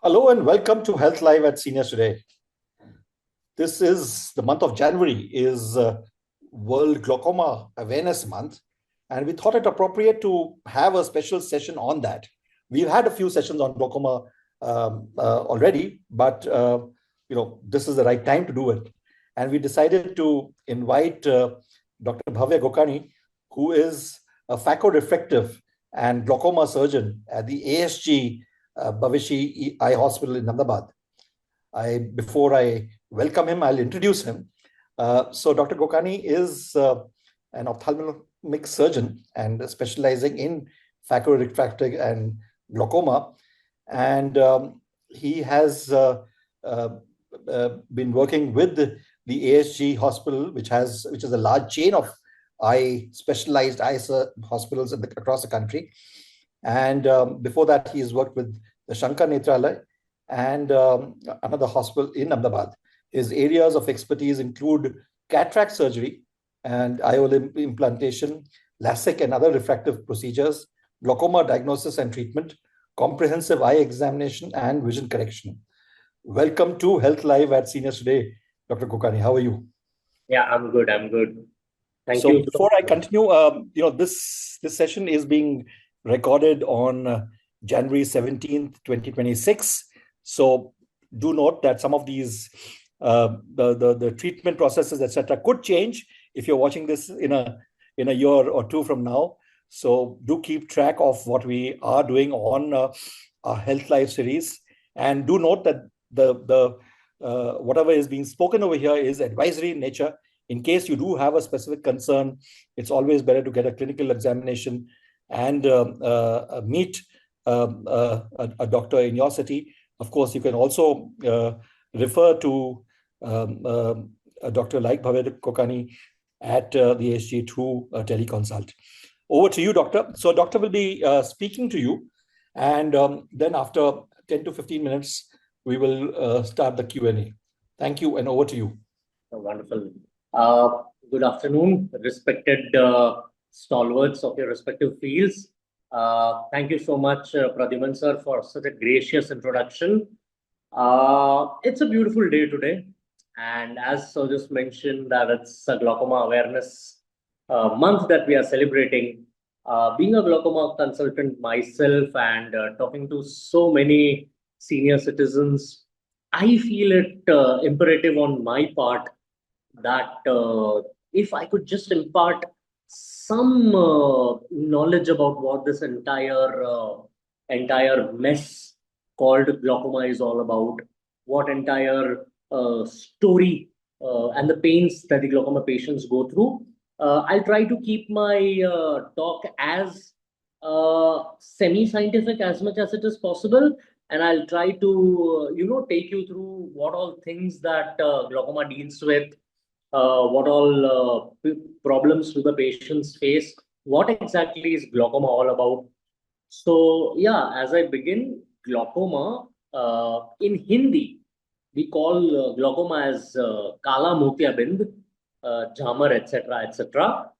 Hello and welcome to Health Live at Seniors Today. This is the month of January is World Glaucoma Awareness Month, and we thought it appropriate to have a special session on that. We've had a few sessions on glaucoma already, but this is the right time to do it. And we decided to invite Dr. Bhavya Gokani, who is a Phaco refractive and glaucoma surgeon at the ASG Bhavishi Eye Hospital in Ahmedabad. Before I welcome him, I'll introduce him. So Dr. Gokani is an ophthalmic surgeon and specializing in Phaco refractive and glaucoma. And he has been working with the ASG hospital, which is a large chain of specialized eye hospitals across the country. And before that, he's worked with the Shankar Netralaya and another hospital in Ahmedabad. His areas of expertise include cataract surgery and IOL implantation, LASIK and other refractive procedures, glaucoma diagnosis and treatment, comprehensive eye examination, and vision correction. Welcome to Health Live at Seniors Today, Dr. Gokani. How are you? Yeah, I'm good. Thank so you. Before I continue, this session is being recorded on January 17th, 2026. So do note that some of these the treatment processes, etc., could change if you're watching this in a year or two from now. So do keep track of what we are doing on our Health Live series, and do note that the whatever is being spoken over here is advisory in nature. In case you do have a specific concern, it's always better to get a clinical examination and meet a doctor in your city. Of course, you can also refer to a doctor like Bhavya Gokani at the ASG through a teleconsult. Over to you, doctor. So doctor will be speaking to you, and then after 10 to 15 minutes, we will start the Q&A. Thank you, and over to you. Wonderful. Good afternoon, respected stalwarts of your respective fields. Thank you so much, Pradyuman sir, for such a gracious introduction. It's a beautiful day today. And as Sir just mentioned, that it's a Glaucoma Awareness month that we are celebrating. Being a glaucoma consultant myself and talking to so many senior citizens, I feel it imperative on my part that if I could just impart some knowledge about what this entire mess called glaucoma is all about, what entire story and the pains that the glaucoma patients go through. I'll try to keep my talk as semi-scientific as much as it is possible, and I'll try to take you through what all things that glaucoma deals with, what all problems do the patients face, what exactly is glaucoma all about. So yeah, as I begin, glaucoma in Hindi we call glaucoma as kala motiya bind, jhamar, etc., etc.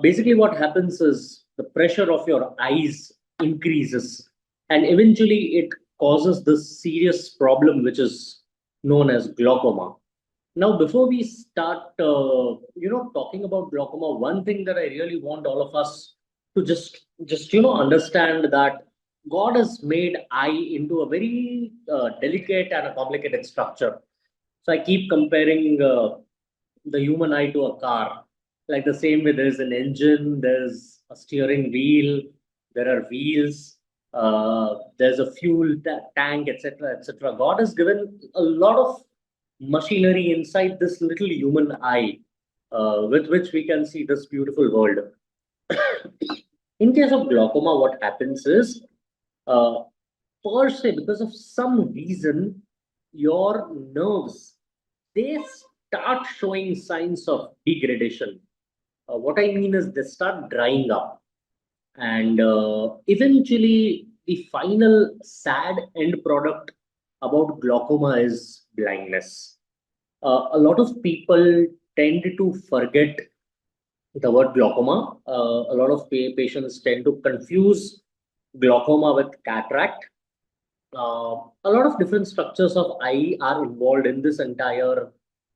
Basically, what happens is the pressure of your eyes increases, and eventually it causes this serious problem, which is known as glaucoma. Now, before we start, talking about glaucoma, one thing that I really want all of us to just understand that God has made eye into a very delicate and a complicated structure. So I keep comparing the human eye to a car. Like the same way, there's an engine, there's a steering wheel, there are wheels, there's a fuel tank, etc., etc. God has given a lot of machinery inside this little human eye, with which we can see this beautiful world. In case of glaucoma, what happens is, uh, per se, because of some reason, your nerves they start showing signs of degradation. What I mean is they start drying up, and eventually, the final sad end product about glaucoma is blindness. A lot of people tend to forget the word glaucoma. A lot of patients tend to confuse glaucoma with cataract. A lot of different structures of eye are involved in this entire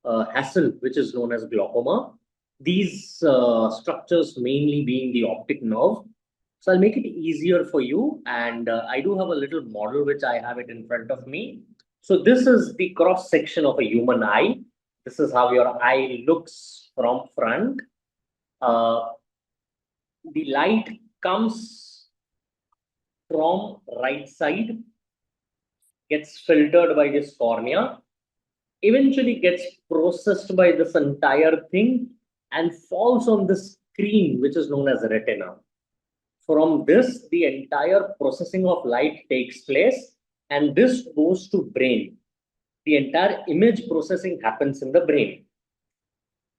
hassle, which is known as glaucoma. These structures mainly being the optic nerve. So I'll make it easier for you. And I do have a little model which I have it in front of me. So this is the cross section of a human eye. This is how your eye looks from front. Uh, the light comes from right side, gets filtered by this cornea, eventually gets processed by this entire thing and falls on the screen, which is known as retina. From this, the entire processing of light takes place, and this goes to brain. The entire image processing happens in the brain.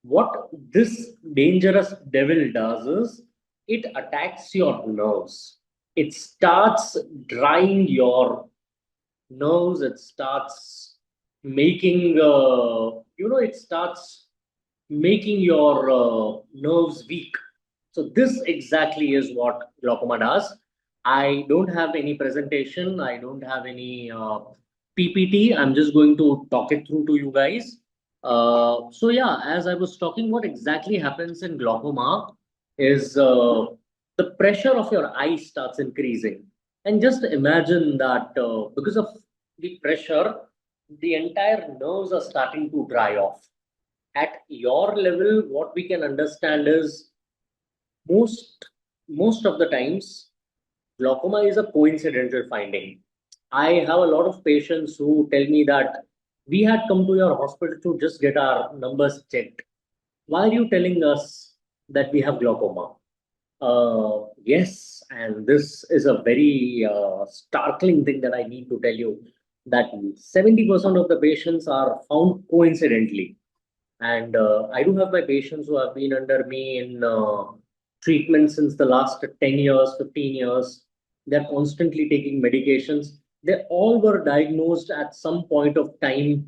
What this dangerous devil does is it attacks your nerves. It starts drying your nerves. It starts making, it starts making your nerves weak. So this exactly is what glaucoma does. I don't have any presentation. I don't have any PPT. I'm just going to talk it through to you guys. So yeah, as I was talking, what exactly happens in glaucoma is the pressure of your eye starts increasing. And just imagine that because of the pressure, the entire nerves are starting to dry off. At your level, what we can understand is most most of the times glaucoma is a coincidental finding. I have a lot of patients who tell me that we had come to your hospital to just get our numbers checked. Why are you telling us that we have glaucoma? Yes, and this is a very startling thing that I need to tell you, that 70% of the patients are found coincidentally. And I do have my patients who have been under me in treatment since the last 10 years, 15 years. They're constantly taking medications. They all were diagnosed at some point of time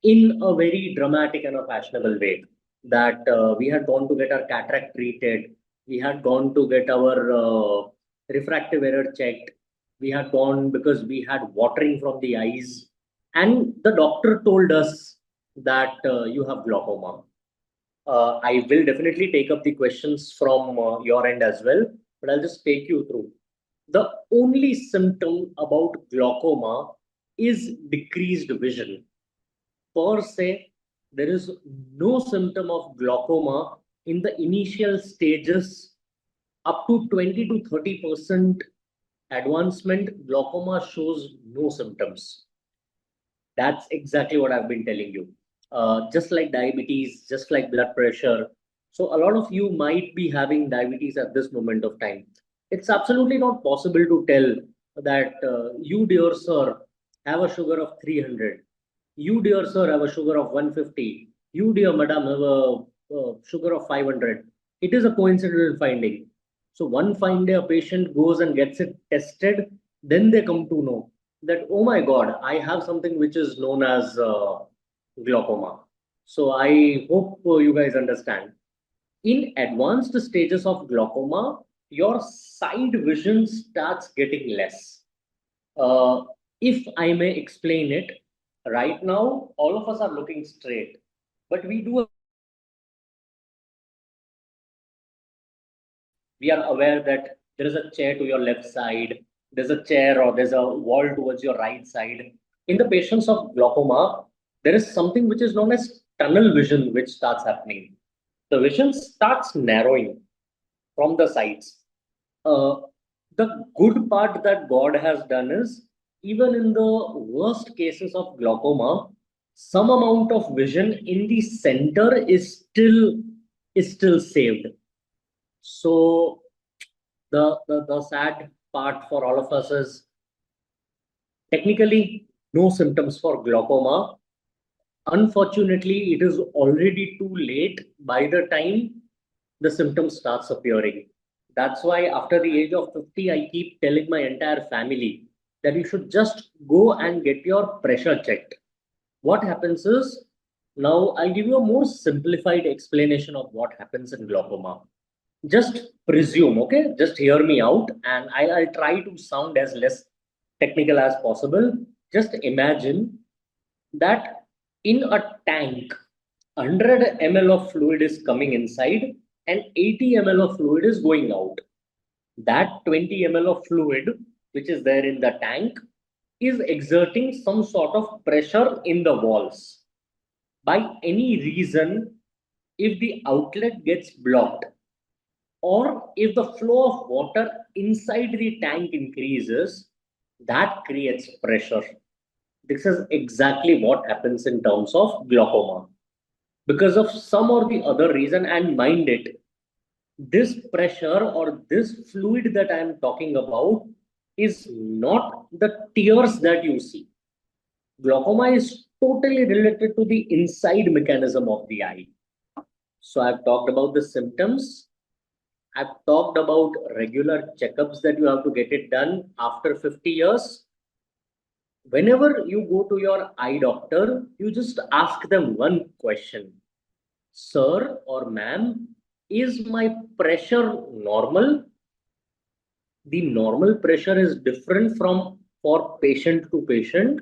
in a very dramatic and a fashionable way. That we had gone to get our cataract treated, we had gone to get our refractive error checked, we had gone because we had watering from the eyes, and the doctor told us that you have glaucoma. I will definitely take up the questions from your end as well, but I'll just take you through. The only symptom about glaucoma is decreased vision. Per se, there is no symptom of glaucoma in the initial stages. Up to 20 to 30% advancement, glaucoma shows no symptoms. That's exactly what I've been telling you. Just like diabetes, just like blood pressure. So a lot of you might be having diabetes at this moment of time. It's absolutely not possible to tell that you, dear sir, have a sugar of 300. You, dear sir, have a sugar of 150. You, dear madam, have a sugar of 500. It is a coincidental finding. So one fine day a patient goes and gets it tested, then they come to know that, oh my God, I have something which is known as glaucoma. So I hope you guys understand. In advanced stages of glaucoma, your side vision starts getting less. Uh, if I may explain it, right now, all of us are looking straight, but we are aware that there is a chair to your left side, there's a chair or there's a wall towards your right side. In the patients of glaucoma, there is something which is known as tunnel vision, which starts happening. The vision starts narrowing from the sides. Uh, the good part that God has done is, even in the worst cases of glaucoma, some amount of vision in the center is still saved. So the sad part for all of us is technically no symptoms for glaucoma. Unfortunately, it is already too late by the time the symptoms starts appearing. That's why after the age of 50, I keep telling my entire family that you should just go and get your pressure checked. What happens is, now I'll give you a more simplified explanation of what happens in glaucoma. Just presume, okay? Just hear me out, and I'll try to sound as less technical as possible. Just imagine that in a tank, 100 ml of fluid is coming inside and 80 ml of fluid is going out. That 20 ml of fluid, which is there in the tank, is exerting some sort of pressure in the walls. By any reason, if the outlet gets blocked, or if the flow of water inside the tank increases, that creates pressure. This is exactly what happens in terms of glaucoma. Because of some or the other reason, and mind it, this pressure or this fluid that I am talking about is not the tears that you see. Glaucoma is totally related to the inside mechanism of the eye. So I've talked about the symptoms. I've talked about regular checkups that you have to get it done after 50 years. Whenever you go to your eye doctor, you just ask them one question. Sir or ma'am, is my pressure normal? The normal pressure is different from for patient to patient,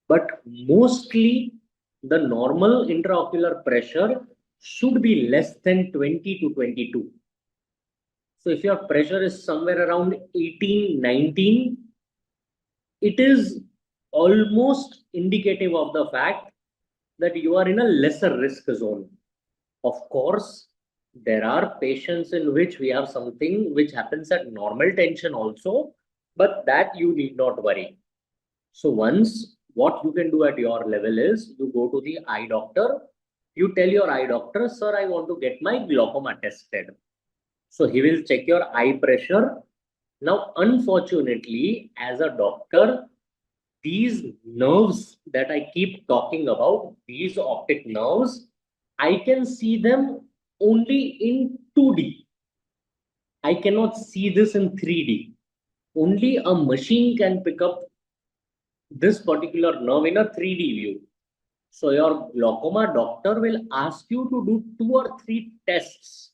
but mostly the normal intraocular pressure should be less than 20 to 22. So if your pressure is somewhere around 18, 19, it is almost indicative of the fact that you are in a lesser risk zone. Of course, there are patients in which we have something which happens at normal tension also, but that you need not worry. So once what you can do at your level is you go to the eye doctor, you tell your eye doctor, sir, I want to get my glaucoma tested. So he will check your eye pressure. Now, unfortunately, as a doctor, these nerves that I keep talking about, these optic nerves, I can see them only in 2D. I cannot see this in 3D. Only a machine can pick up this particular nerve in a 3D view. So your glaucoma doctor will ask you to do 2 or 3 tests.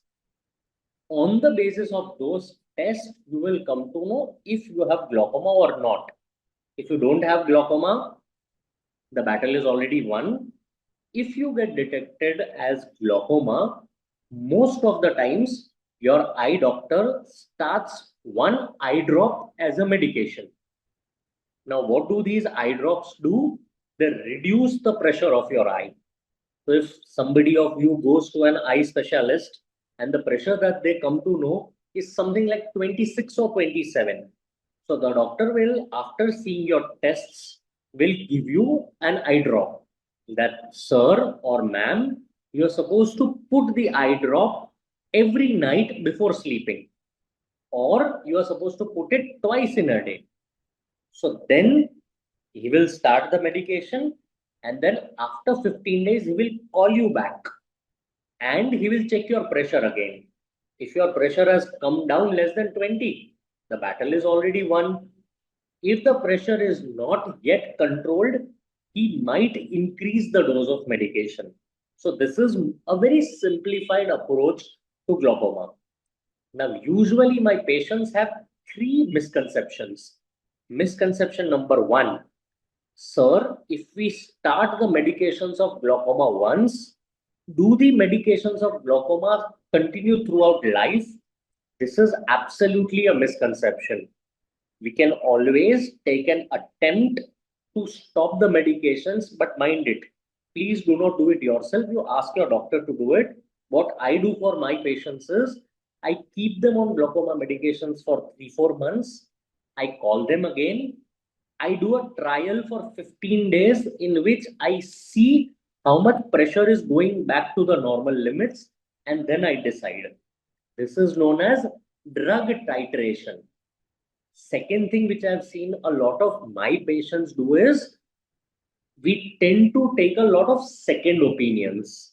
On the basis of those tests, you will come to know if you have glaucoma or not. If you don't have glaucoma, the battle is already won. If you get detected as glaucoma, most of the times your eye doctor starts one eye drop as a medication. Now, what do these eye drops do? They reduce the pressure of your eye. So, if somebody of you goes to an eye specialist and the pressure that they come to know is something like 26 or 27, so the doctor will, after seeing your tests, will give you an eye drop. That sir or ma'am, you're supposed to put the eye drop every night before sleeping, or you are supposed to put it twice in a day. So then he will start the medication, and then after 15 days, he will call you back and he will check your pressure again. If your pressure has come down less than 20, the battle is already won. If the pressure is not yet controlled, he might increase the dose of medication. So this is a very simplified approach to glaucoma. Now, usually my patients have 3 misconceptions. Misconception number 1, sir, if we start the medications of glaucoma once, do the medications of glaucoma continue throughout life? This is absolutely a misconception. We can always take an attempt to stop the medications, but mind it, please do not do it yourself. You ask your doctor to do it. What I do for my patients is I keep them on glaucoma medications for 3-4 months. I call them again. I do a trial for 15 days in which I see how much pressure is going back to the normal limits, and then I decide. This is known as drug titration. Second thing which I've seen a lot of my patients do is we tend to take a lot of second opinions.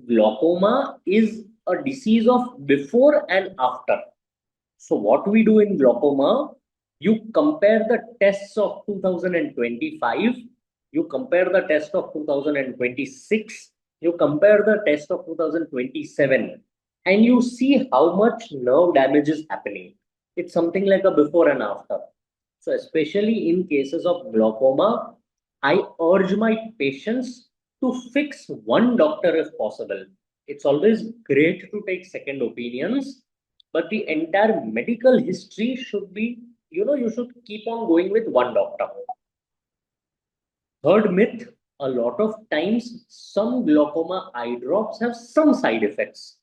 Glaucoma is a disease of before and after. So what we do in glaucoma, you compare the tests of 2025, you compare the test of 2026, you compare the test of 2027, and you see how much nerve damage is happening. It's something like a before and after. So especially in cases of glaucoma, I urge my patients to fix one doctor if possible. It's always great to take second opinions, but the entire medical history should be, you should keep on going with one doctor. Third myth, a lot of times some glaucoma eye drops have some side effects.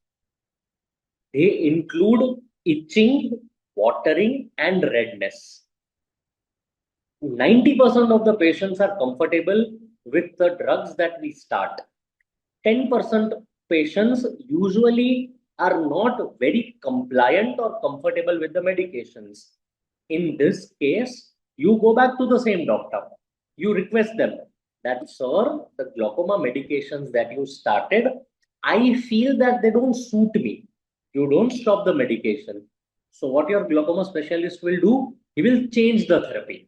They include itching, watering, and redness. 90% of the patients are comfortable with the drugs that we start. 10% patients usually are not very compliant or comfortable with the medications. In this case, you go back to the same doctor. You request them that, sir, the glaucoma medications that you started, I feel that they don't suit me. You don't stop the medication. So, what your glaucoma specialist will do, he will change the therapy.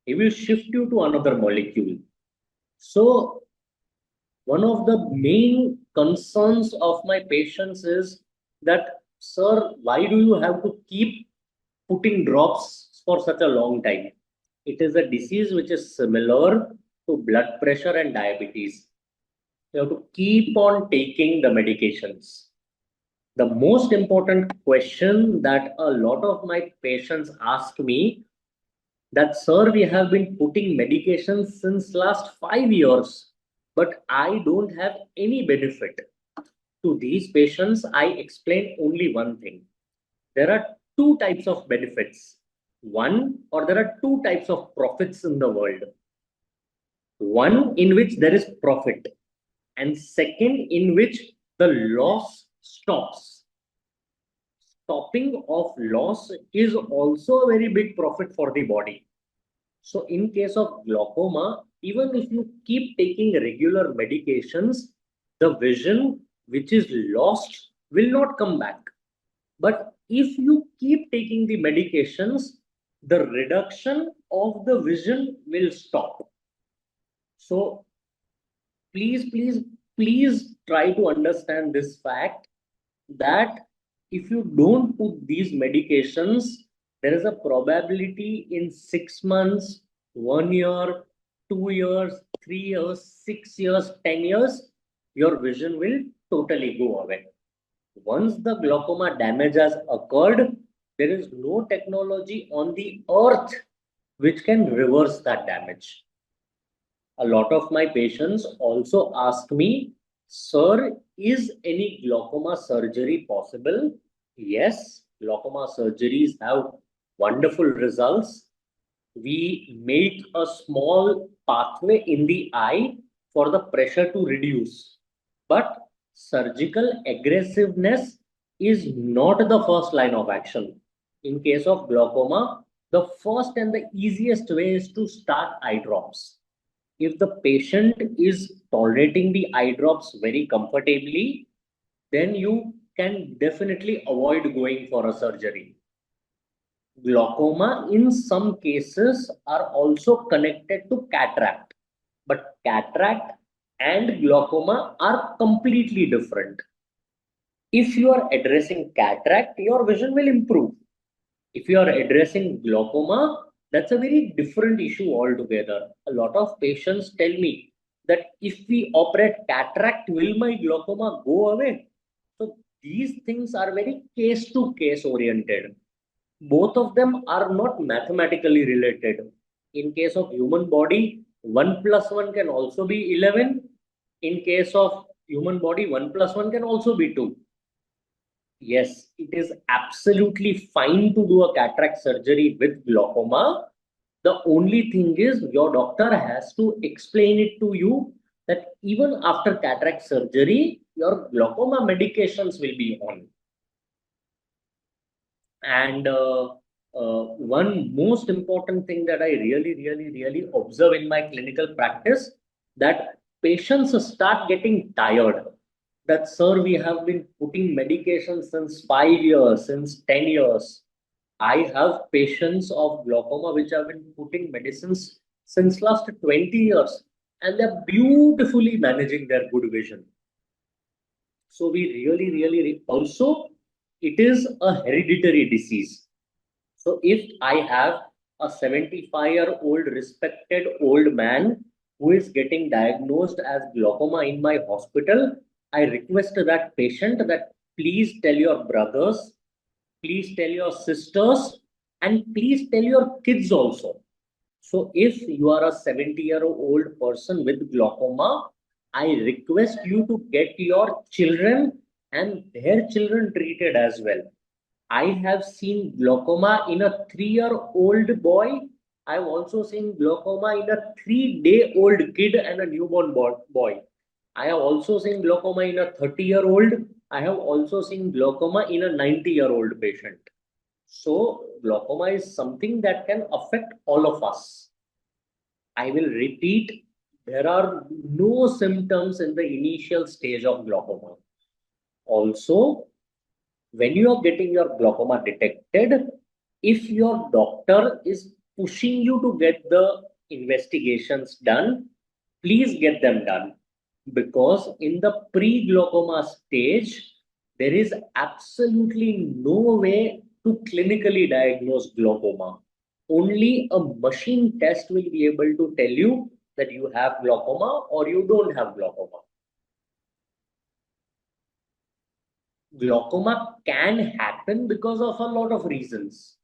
He will shift you to another molecule. So, one of the main concerns of my patients is that, sir, why do you have to keep putting drops for such a long time? It is a disease which is similar to blood pressure and diabetes. You have to keep on taking the medications. The most important question that a lot of my patients ask me that, sir, we have been putting medications since last 5 years, but I don't have any benefit. To these patients, I explain only one thing. There are two types of benefits. There are two types of profits in the world. One in which there is profit, and second in which the loss stops. Stopping of loss is also a very big profit for the body. So in case of glaucoma, even if you keep taking regular medications, the vision which is lost will not come back. But if you keep taking the medications, the reduction of the vision will stop. So please try to understand this fact that if you don't put these medications, there is a probability in 6 months, 1 year, 2 years, 3 years, 6 years, 10 years, your vision will totally go away. Once the glaucoma damage has occurred, there is no technology on the earth which can reverse that damage. A lot of my patients also ask me, sir, is any glaucoma surgery possible? Yes, glaucoma surgeries have wonderful results. We make a small pathway in the eye for the pressure to reduce. But surgical aggressiveness is not the first line of action. In case of glaucoma, the first and the easiest way is to start eye drops. If the patient is tolerating the eye drops very comfortably, then you can definitely avoid going for a surgery. Glaucoma, in some cases, are also connected to cataract, but cataract and glaucoma are completely different. If you are addressing cataract, your vision will improve. If you are addressing glaucoma, that's a very different issue altogether. A lot of patients tell me that if we operate cataract, will my glaucoma go away? So these things are very case to case oriented. Both of them are not mathematically related. In case of human body, 1 plus 1 can also be 11. In case of human body, 1 plus 1 can also be 2. Yes, it is absolutely fine to do a cataract surgery with glaucoma. The only thing is your doctor has to explain it to you that even after cataract surgery, your glaucoma medications will be on. And one most important thing that I really observe in my clinical practice, that patients start getting tired. That, sir, we have been putting medication since 5 years, since 10 years. I have patients of glaucoma which have been putting medicines since last 20 years, and they're beautifully managing their good vision. So we also, it is a hereditary disease. So if I have a 75-year-old respected old man who is getting diagnosed as glaucoma in my hospital, I request that patient that please tell your brothers, please tell your sisters, and please tell your kids also. So if you are a 70-year-old person with glaucoma, I request you to get your children and their children treated as well. I have seen glaucoma in a 3-year-old boy. I've also seen glaucoma in a 3-day-old kid and a newborn boy. I have also seen glaucoma in a 30-year-old. I have also seen glaucoma in a 90-year-old patient. So, glaucoma is something that can affect all of us. I will repeat, there are no symptoms in the initial stage of glaucoma. Also, when you are getting your glaucoma detected, if your doctor is pushing you to get the investigations done, please get them done. Because in the pre-glaucoma stage, there is absolutely no way to clinically diagnose glaucoma. Only a machine test will be able to tell you that you have glaucoma or you don't have glaucoma. Glaucoma can happen because of a lot of reasons.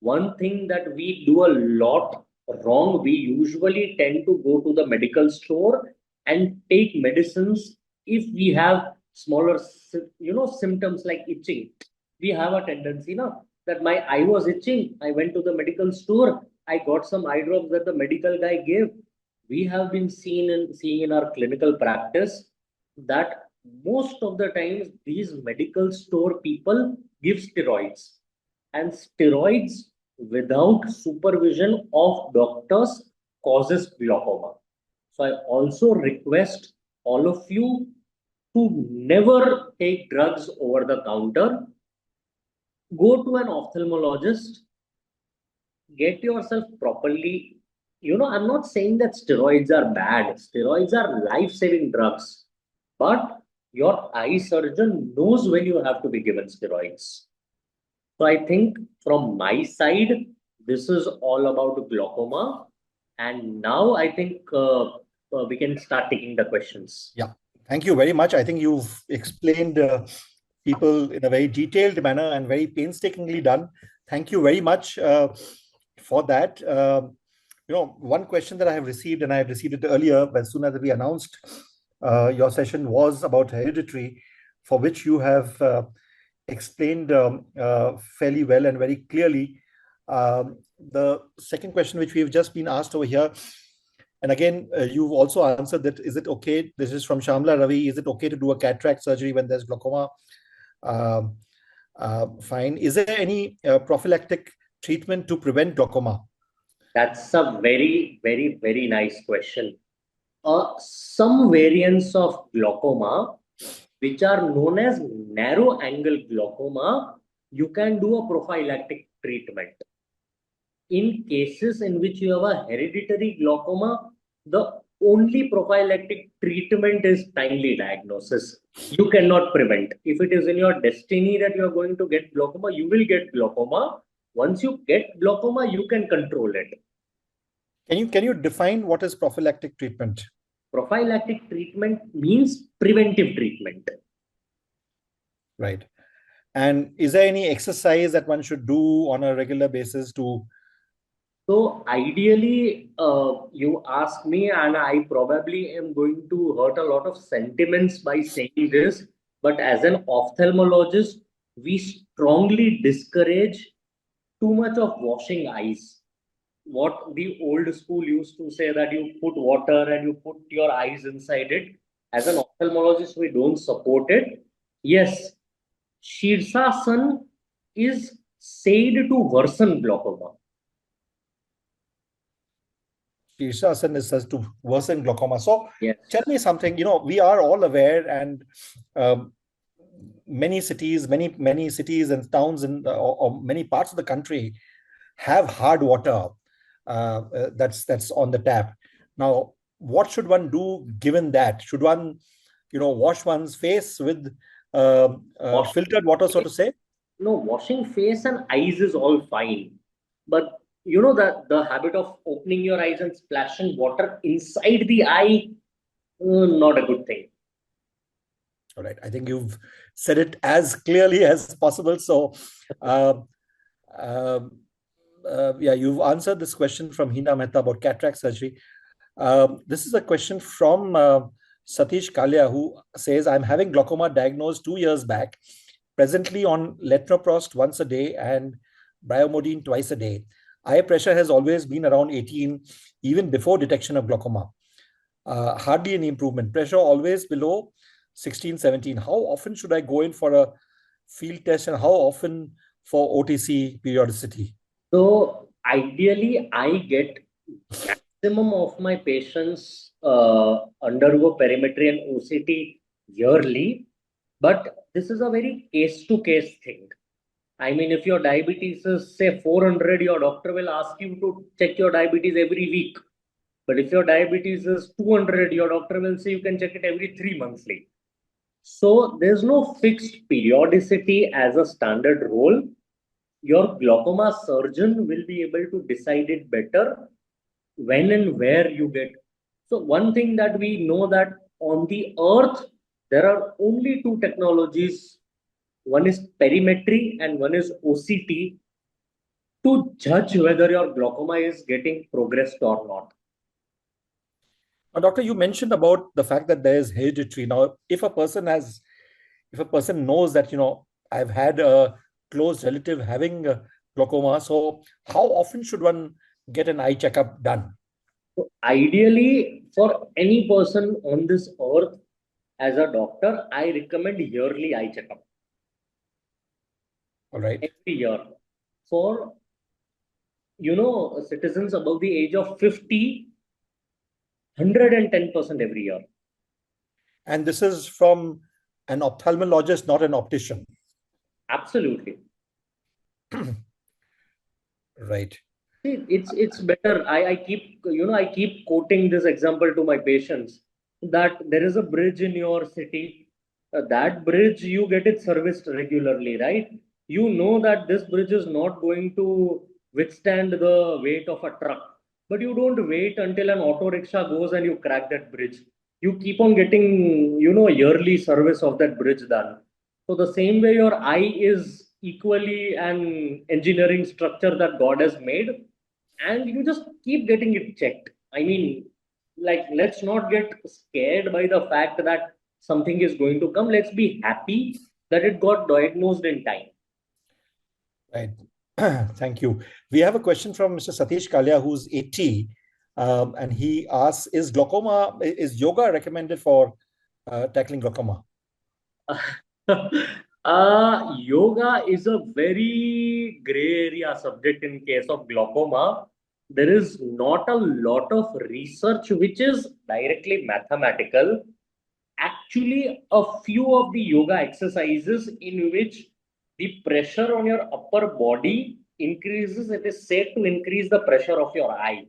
One thing that we do a lot wrong, we usually tend to go to the medical store and take medicines if we have smaller, symptoms like itching. We have a tendency now that my eye was itching. I went to the medical store. I got some eye drops that the medical guy gave. We have been seeing in our clinical practice that most of the times these medical store people give steroids, and steroids without supervision of doctors causes glaucoma. So I also request all of you to never take drugs over the counter. Go to an ophthalmologist, get yourself properly. I'm not saying that steroids are bad. Steroids are life-saving drugs. But your eye surgeon knows when you have to be given steroids. So I think from my side, this is all about glaucoma. And now I think we can start taking the questions. Yeah, thank you very much. I think you've explained people in a very detailed manner and very painstakingly done. Thank you very much for that. One question that I have received, and I have received it earlier, as soon as we announced your session, was about hereditary, for which you have explained fairly well and very clearly. The second question, which we've just been asked over here, and again, you've also answered that, is it okay? This is from Shamla Ravi. Is it okay to do a cataract surgery when there's glaucoma? Fine. Is there any prophylactic treatment to prevent glaucoma? That's a very, very, very nice question. Some variants of glaucoma, which are known as narrow angle glaucoma, you can do a prophylactic treatment. In cases in which you have a hereditary glaucoma, the only prophylactic treatment is timely diagnosis. You cannot prevent. If it is in your destiny that you are going to get glaucoma, you will get glaucoma. Once you get glaucoma, you can control it. Can you define what is prophylactic treatment? Prophylactic treatment means preventive treatment. Right. And is there any exercise that one should do on a regular basis to? So ideally, you ask me, and I probably am going to hurt a lot of sentiments by saying this, but as an ophthalmologist, we strongly discourage too much of washing eyes. What the old school used to say, that you put water and you put your eyes inside it. As an ophthalmologist, we don't support it. Yes, Shirsasan is said to worsen glaucoma. Shirsasan is said to worsen glaucoma. So yes. Tell me something, we are all aware, and many cities and towns or many parts of the country have hard water that's on the tap. Now, what should one do given that? Should one, wash one's face with filtered water, so to say? No, washing face and eyes is all fine. But that the habit of opening your eyes and splashing water inside the eye, not a good thing. All right. I think you've said it as clearly as possible. So, uh, um, yeah, you've answered this question from Hina Mehta about cataract surgery. This is a question from Satish Kalia, who says, I'm having glaucoma diagnosed 2 years back, presently on letroprost once a day and briomodine twice a day. Eye pressure has always been around 18, even before detection of glaucoma. Hardly any improvement. Pressure always below 16, 17. How often should I go in for a field test and how often for OTC periodicity? So ideally, I get maximum of my patients undergo perimetry and OCT yearly, but this is a very case-to-case thing. I mean, if your diabetes is say 400, your doctor will ask you to check your diabetes every week. But if your diabetes is 200, your doctor will say you can check it every 3 monthly. So there's no fixed periodicity as a standard rule. Your glaucoma surgeon will be able to decide it better when and where you get. So one thing that we know that on the earth, there are only two technologies. One is perimetry and one is OCT to judge whether your glaucoma is getting progressed or not. Doctor, you mentioned about the fact that there is hereditary. Now, if a person knows that, I've had a close relative having glaucoma, so how often should one get an eye checkup done? So ideally, for any person on this earth, as a doctor, I recommend yearly eye checkup. All right. Every year. For, citizens above the age of 50, 110% every year. And this is from an ophthalmologist, not an optician. Absolutely. Right. See, it's better. I keep quoting this example to my patients that there is a bridge in your city. That bridge you get it serviced regularly, right? You know that this bridge is not going to withstand the weight of a truck, but you don't wait until an auto rickshaw goes and you crack that bridge. You keep on getting, yearly service of that bridge done. So the same way your eye is equally an engineering structure that God has made, and you just keep getting it checked. I mean, like, let's not get scared by the fact that something is going to come. Let's be happy that it got diagnosed in time. Right. Thank you. We have a question from Mr. Satish Kalia, who's 80, and he asks, is yoga recommended for tackling glaucoma? Yoga is a very gray area subject in case of glaucoma. There is not a lot of research which is directly mathematical. Actually, a few of the yoga exercises in which the pressure on your upper body increases, it is said to increase the pressure of your eye.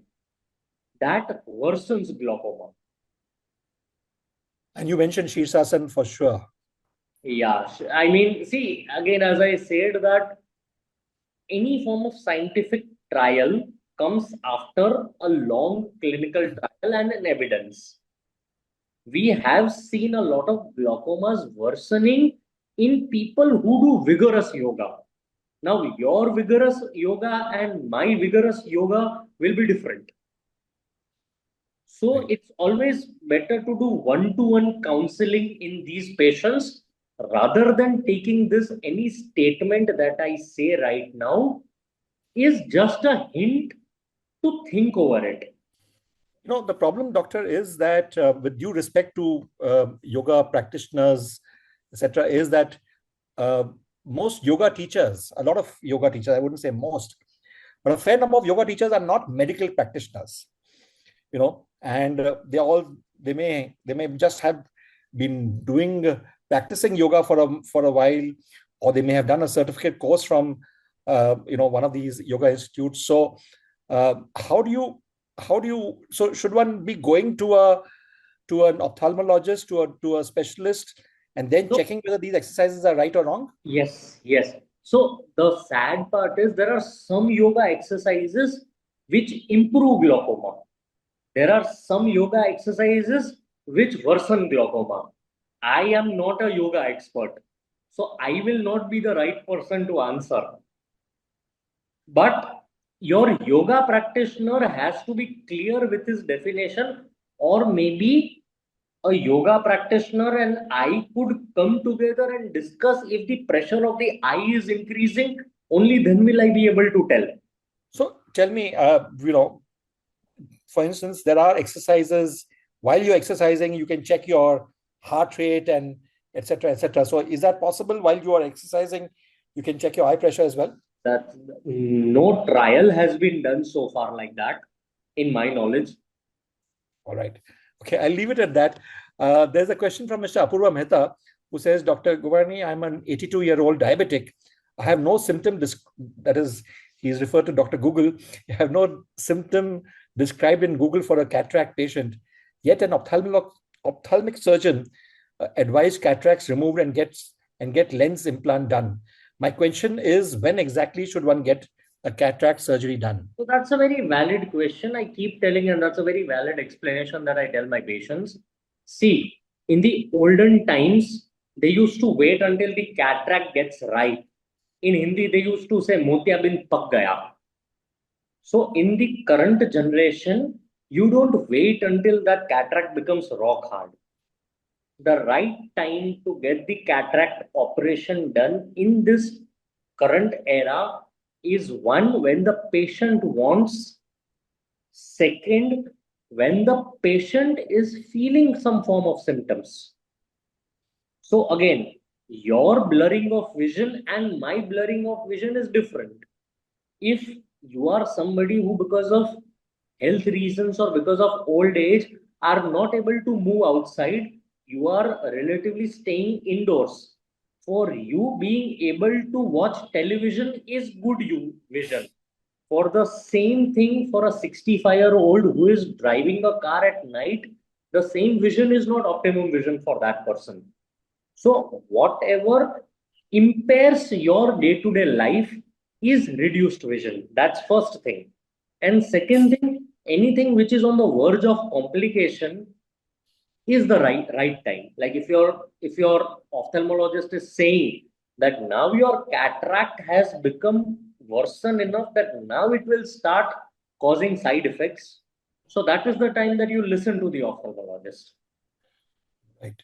That worsens glaucoma. And you mentioned Shirsasan for sure. Yeah, I mean, see, again, as I said, that any form of scientific trial comes after a long clinical trial and an evidence. We have seen a lot of glaucomas worsening in people who do vigorous yoga. Now, your vigorous yoga and my vigorous yoga will be different. So, Right. it's always better to do one-to-one counseling in these patients rather than taking this any statement that I say right now is just a hint to think over it. The problem, doctor, is that with due respect to yoga practitioners, etc., is that uh, most yoga teachers, a lot of yoga teachers, I wouldn't say most, but a fair number of yoga teachers are not medical practitioners, and they may just have been practicing yoga for a while, or they may have done a certificate course from one of these yoga institutes. So so should one be going to an ophthalmologist, to a specialist, and then checking whether these exercises are right or wrong? Yes, yes. So the sad part is there are some yoga exercises which improve glaucoma. There are some yoga exercises which worsen glaucoma. I am not a yoga expert, so I will not be the right person to answer. But your yoga practitioner has to be clear with his definition, or maybe a yoga practitioner and I could come together and discuss if the pressure of the eye is increasing, only then will I be able to tell. So tell me, for instance, there are exercises while you're exercising, you can check your heart rate and etc. etc. So is that possible while you are exercising? You can check your eye pressure as well? That no trial has been done so far like that, in my knowledge. All right. Okay, I'll leave it at that. There's a question from Mr. Apurva Mehta who says, Dr. Gokani, I'm an 82-year-old diabetic. I have no symptom, that is, he's referred to Dr. Google. I have no symptom described in Google for a cataract patient. Yet an ophthalmic surgeon advised cataracts removed and get lens implant done. My question is, when exactly should one get a cataract surgery done? So that's a very valid question. I keep telling, and that's a very valid explanation that I tell my patients. See, in the olden times, they used to wait until the cataract gets ripe. In Hindi, they used to say motiya bin pak gaya. So in the current generation, you don't wait until that cataract becomes rock hard. The right time to get the cataract operation done in this current era is one, when the patient wants, second, when the patient is feeling some form of symptoms. So again, your blurring of vision and my blurring of vision is different. If you are somebody who, because of health reasons or because of old age, are not able to move outside, you are relatively staying indoors. For you, being able to watch television is good vision. For the same thing, for a 65-year-old who is driving a car at night, the same vision is not optimum vision for that person. So whatever impairs your day-to-day life is reduced vision. That's first thing. And second thing, anything which is on the verge of complication is the right time. Like if your ophthalmologist is saying that now your cataract has become worsen enough that now it will start causing side effects. So that is the time that you listen to the ophthalmologist. Right.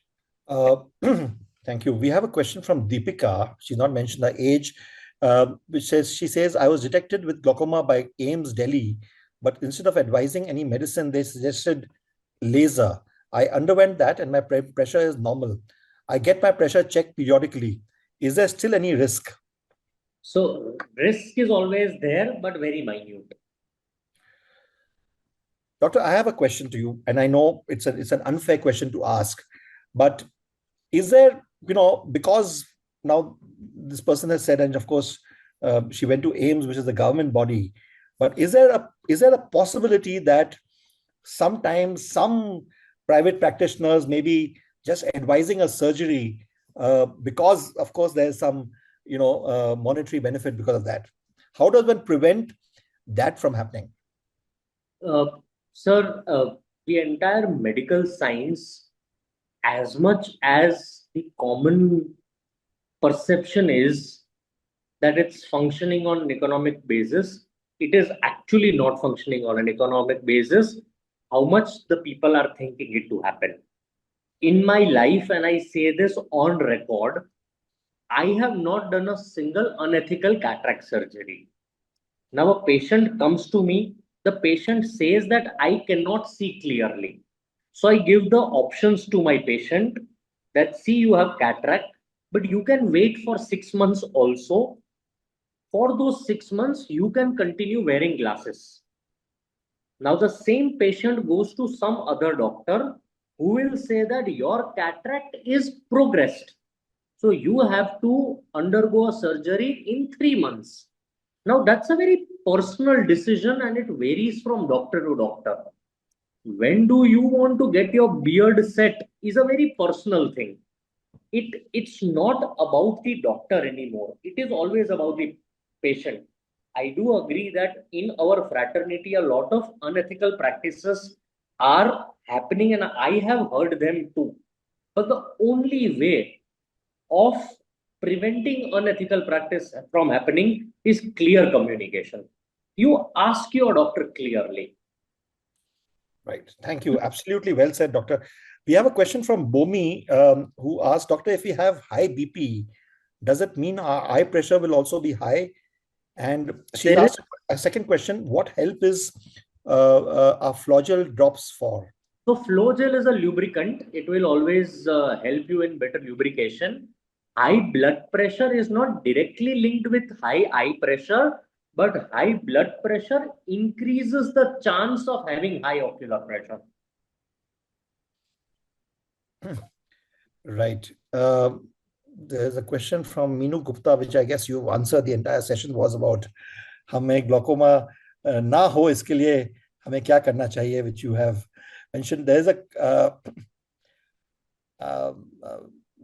Thank you. We have a question from Deepika. She's not mentioned the age, which says, she says, I was detected with glaucoma by AIMS Delhi, but instead of advising any medicine, they suggested laser. I underwent that and my pressure is normal. I get my pressure checked periodically. Is there still any risk? So risk is always there, but very minute. Doctor, I have a question to you, and I know it's an unfair question to ask, but is there, because now this person has said, and of course, she went to AIMS, which is the government body, but is there a possibility that sometimes some private practitioners may be just advising a surgery because, of course, there's some monetary benefit because of that? How does one prevent that from happening? Sir, the entire medical science, as much as the common perception is that it's functioning on an economic basis, it is actually not functioning on an economic basis. How much the people are thinking it to happen. In my life, and I say this on record, I have not done a single unethical cataract surgery. Now, a patient comes to me, the patient says that I cannot see clearly. So I give the options to my patient that, see, you have cataract, but you can wait for 6 months also. For those 6 months, you can continue wearing glasses. Now, the same patient goes to some other doctor who will say that your cataract is progressed. So you have to undergo a surgery in 3 months. Now, that's a very personal decision and it varies from doctor to doctor. When do you want to get your beard set is a very personal thing. It's not about the doctor anymore. It is always about the patient. I do agree that in our fraternity, a lot of unethical practices are happening, and I have heard them too. But the only way of preventing unethical practice from happening is clear communication. You ask your doctor clearly. Right. Thank you. Absolutely well said, Doctor. We have a question from Bomi, who asked, Doctor, if we have high BP, does it mean our eye pressure will also be high? And she's There is asked a second question, what help is our flogel drops for? So flow gel is a lubricant. It will always help you in better lubrication. High blood pressure is not directly linked with high eye pressure, but high blood pressure increases the chance of having high ocular pressure. Right. There's a question from Meenu Gupta, which I guess you answered. The entire session was about हमें glaucoma ना हो इसके लिए हमें क्या करना चाहिए, which you have mentioned. There's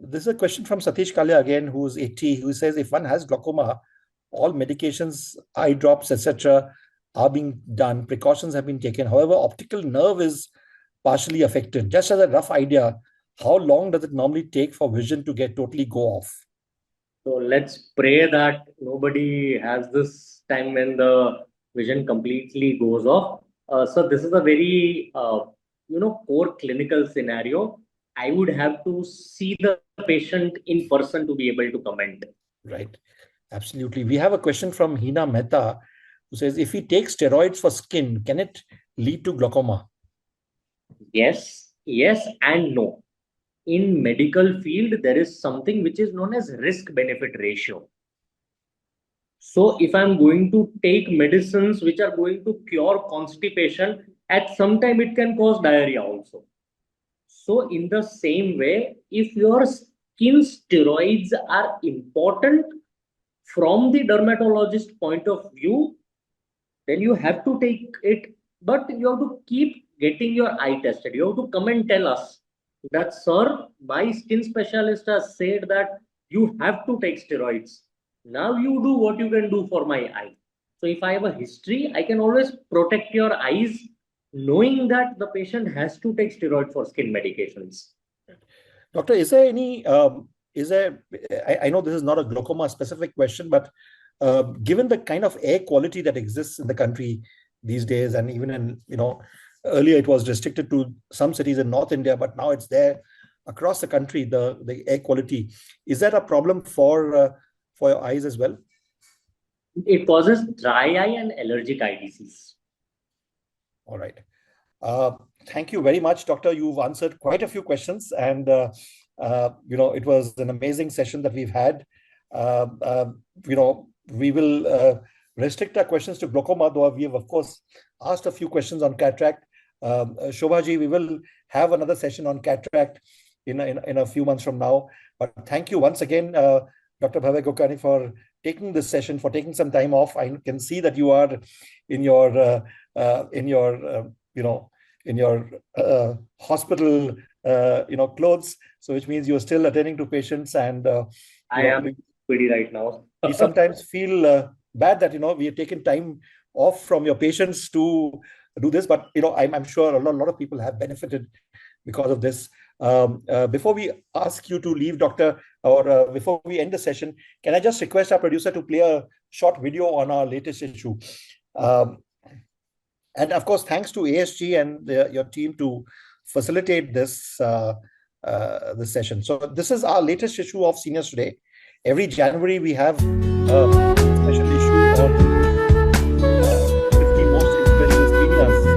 this is a question from Satish Kalia again, who's 80, who says, if one has glaucoma, all medications, eye drops, etc., are being done, precautions have been taken. However, optical nerve is partially affected. Just as a rough idea, how long does it normally take for vision to get totally go off? So let's pray that nobody has this time when the vision completely goes off. So this is a very core clinical scenario. I would have to see the patient in person to be able to comment. Right. Absolutely. We have a question from Hina Mehta, who says, if we take steroids for skin, can it lead to glaucoma? Yes, yes, and no. In medical field, there is something which is known as risk-benefit ratio. So if I'm going to take medicines which are going to cure constipation, at some time it can cause diarrhea also. So in the same way, if your skin steroids are important from the dermatologist point of view, then you have to take it, but you have to keep getting your eye tested. You have to come and tell us that, sir, my skin specialist has said that you have to take steroids. Now you do what you can do for my eye. So if I have a history, I can always protect your eyes, knowing that the patient has to take steroid for skin medications. Doctor, is there any, I know this is not a glaucoma specific question, but given the kind of air quality that exists in the country these days, and even in, earlier it was restricted to some cities in North India, but now it's there across the country, the air quality. Is that a problem for your eyes as well? It causes dry eye and allergic eye disease. All right. Thank you very much, Doctor. You've answered quite a few questions, and it was an amazing session that we've had. We will restrict our questions to glaucoma, though we have, of course, asked a few questions on cataract. Shobhaji, we will have another session on cataract in a few months from now. But thank you once again, Dr. Bhavya Gokani, for taking this session, for taking some time off. I can see that you are in your hospital clothes, so which means you're still attending to patients, and I am pretty right now. We sometimes feel bad that we have taken time off from your patients to do this, but I'm sure a lot of people have benefited because of this. Before we ask you to leave, Doctor, or before we end the session, can I just request our producer to play a short video on our latest issue? And of course, thanks to ASG and your team to facilitate this this session. So this is our latest issue of Seniors Today. Every January, we have a special issue on 50 most influential seniors.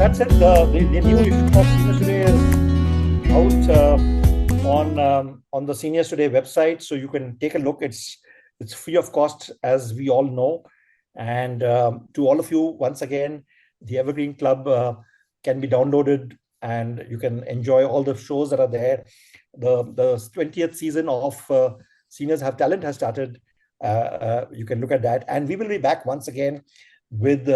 that's it. The new issue of Seniors Today is out on the Seniors Today website, so you can take a look. It's free of cost, as we all know. And to all of you, once again, the Evergreen Club can be downloaded, and you can enjoy all the shows that are there. The 20th season of Seniors Have Talent has started. You can look at that, and we will be back once again with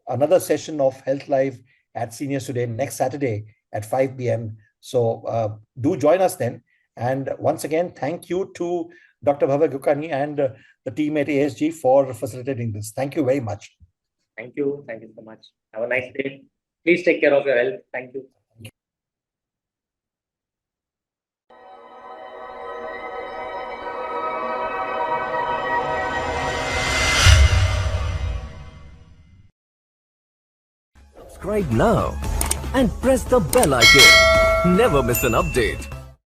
another session of Health Live at Seniors Today next Saturday at 5 p.m. So do join us then. And once again, thank you to Dr. Bhavya Gokani and the team at ASG for facilitating this. Thank you very much. Thank you. Thank you so much. Have a nice day. Please take care of your health. Thank you. Subscribe now and press the bell icon. Never miss an update.